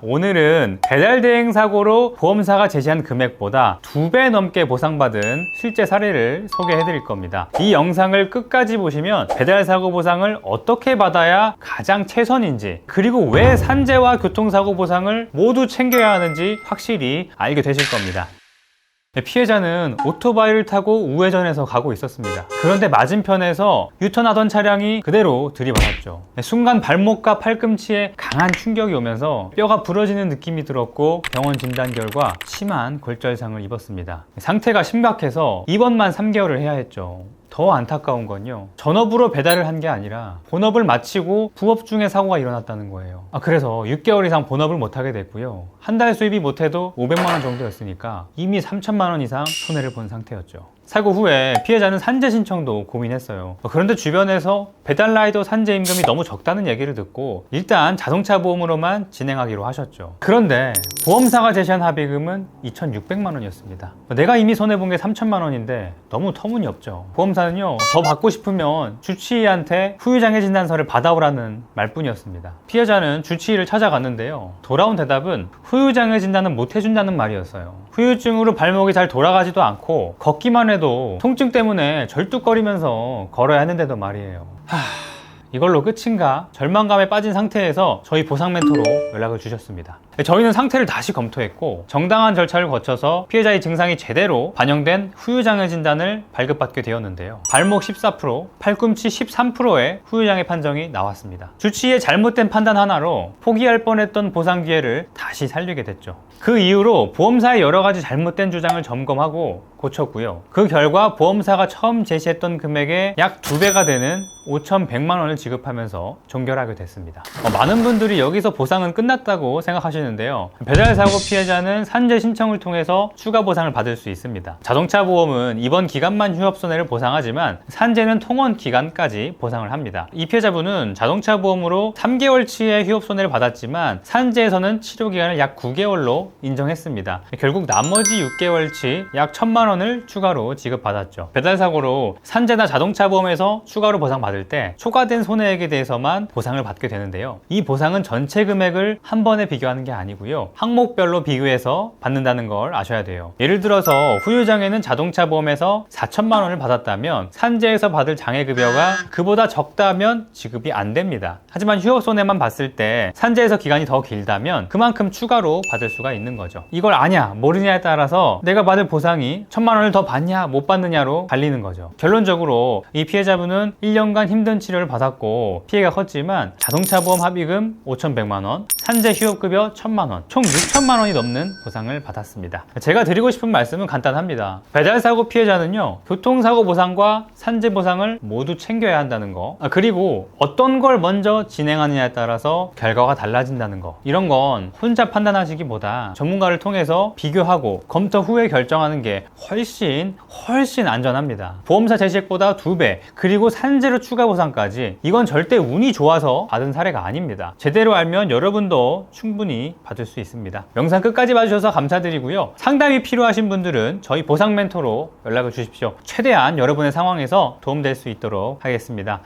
오늘은 배달대행 사고로 보험사가 제시한 금액보다 2배 넘게 보상받은 실제 사례를 소개해 드릴 겁니다. 이 영상을 끝까지 보시면 배달사고 보상을 어떻게 받아야 가장 최선인지, 그리고 왜 산재와 교통사고 보상을 모두 챙겨야 하는지 확실히 알게 되실 겁니다. 피해자는 오토바이를 타고 우회전해서 가고 있었습니다. 그런데 맞은편에서 유턴하던 차량이 그대로 들이받았죠. 순간 발목과 팔꿈치에 강한 충격이 오면서 뼈가 부러지는 느낌이 들었고 병원 진단 결과 심한 골절상을 입었습니다. 상태가 심각해서 입원만 3개월을 해야 했죠. 더 안타까운 건요, 전업으로 배달을 한 게 아니라 본업을 마치고 부업 중에 사고가 일어났다는 거예요. 그래서 6개월 이상 본업을 못하게 됐고요. 한 달 수입이 못해도 500만 원 정도였으니까 이미 3천만 원 이상 손해를 본 상태였죠. 사고 후에 피해자는 산재 신청도 고민했어요. 그런데 주변에서 배달라이더 산재 임금이 너무 적다는 얘기를 듣고 일단 자동차 보험으로만 진행하기로 하셨죠. 그런데 보험사가 제시한 합의금은 2,600만 원이었습니다. 내가 이미 손해본 게 3천만 원인데 너무 터무니없죠. 보험사는요, 더 받고 싶으면 주치의한테 후유장애 진단서를 받아오라는 말뿐이었습니다. 피해자는 주치의를 찾아갔는데요, 돌아온 대답은 후유장애 진단은 못 해준다는 말이었어요. 후유증으로 발목이 잘 돌아가지도 않고 걷기만 해도 통증 때문에 절뚝거리면서 걸어야 하는데도 말이에요. 이걸로 끝인가? 절망감에 빠진 상태에서 저희 보상 멘토로 연락을 주셨습니다. 저희는 상태를 다시 검토했고 정당한 절차를 거쳐서 피해자의 증상이 제대로 반영된 후유장애 진단을 발급받게 되었는데요. 발목 14%, 팔꿈치 13%의 후유장애 판정이 나왔습니다. 주치의의 잘못된 판단 하나로 포기할 뻔했던 보상 기회를 다시 살리게 됐죠. 그 이후로 보험사의 여러 가지 잘못된 주장을 점검하고 고쳤고요. 그 결과 보험사가 처음 제시했던 금액의 약 2배가 되는 5,100만 원을 지급하면서 종결하게 됐습니다. 많은 분들이 여기서 보상은 끝났다고 생각하시는데요. 배달사고 피해자는 산재 신청을 통해서 추가 보상을 받을 수 있습니다. 자동차 보험은 이번 기간만 휴업손해를 보상하지만 산재는 통원 기간까지 보상을 합니다. 이 피해자분은 자동차 보험으로 3개월치의 휴업손해를 받았지만 산재에서는 치료기간을 약 9개월로 인정했습니다. 결국 나머지 6개월치 약 1,000만 원을 추가로 지급받았죠. 배달사고로 산재나 자동차 보험에서 추가로 보상받을 때 초과된 손해액에 대해서만 보상을 받게 되는데요. 이 보상은 전체 금액을 한 번에 비교하는 게 아니고요, 항목별로 비교해서 받는다는 걸 아셔야 돼요. 예를 들어서 후유장애는 자동차 보험에서 4천만 원을 받았다면 산재에서 받을 장애급여가 그보다 적다면 지급이 안 됩니다. 하지만 휴업손해만 봤을 때 산재에서 기간이 더 길다면 그만큼 추가로 받을 수가 있는 거죠. 이걸 아냐 모르냐에 따라서 내가 받을 보상이 1,000만 원을 더 받냐 못 받느냐로 갈리는 거죠. 결론적으로 이 피해자분은 1년간 힘든 치료를 받았고 피해가 컸지만 자동차 보험 합의금 5,100만 원, 산재 휴업급여 1,000만 원, 총 6천만 원이 넘는 보상을 받았습니다. 제가 드리고 싶은 말씀은 간단합니다. 배달사고 피해자는요, 교통사고 보상과 산재 보상을 모두 챙겨야 한다는 거, 그리고 어떤 걸 먼저 진행하느냐에 따라서 결과가 달라진다는 거, 이런 건 혼자 판단하시기보다 전문가를 통해서 비교하고 검토 후에 결정하는 게 훨씬 안전합니다. 보험사 제시액보다 2배, 그리고 산재로 추가 보상까지, 이건 절대 운이 좋아서 받은 사례가 아닙니다. 제대로 알면 여러분도 충분히 받을 수 있습니다. 영상 끝까지 봐주셔서 감사드리고요. 상담이 필요하신 분들은 저희 보상 멘토로 연락을 주십시오. 최대한 여러분의 상황에서 도움될 수 있도록 하겠습니다.